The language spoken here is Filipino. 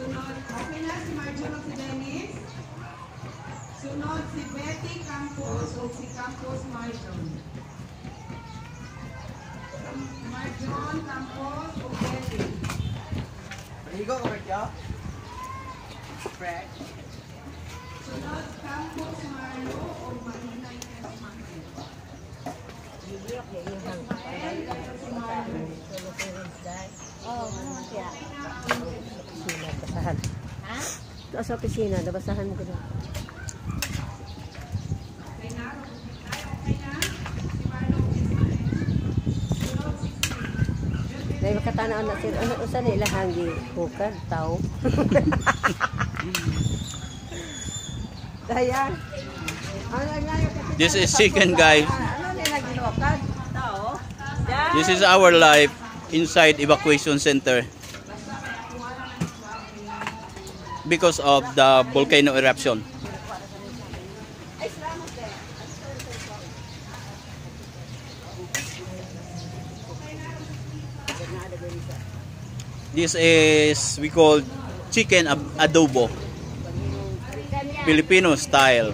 Sunod, okay na si Marjon o si Dennis? Sunod si Betty Campos o si Campos Marjon. Marjon, Campos o Betty? Rigo or Joe? Fred? Sunod, Campos Marlo o Mahinay S. Martin? Ismael, kayo si Marlo. Oh, ano siya? Opisina, basahan. Ha? Ito sa opisina, nabasahan mo ko na. Okay na? Okay na? Si Marlo o Ismael. Sunod, 16. Dahil makatanaan na sila, ano usan nila hangi hukad, tao. Kaya, This is chicken, guys. ano nila ginukad, tao? This is our life inside evacuation center because of the volcano eruption. This is we call chicken adobo, Filipino style.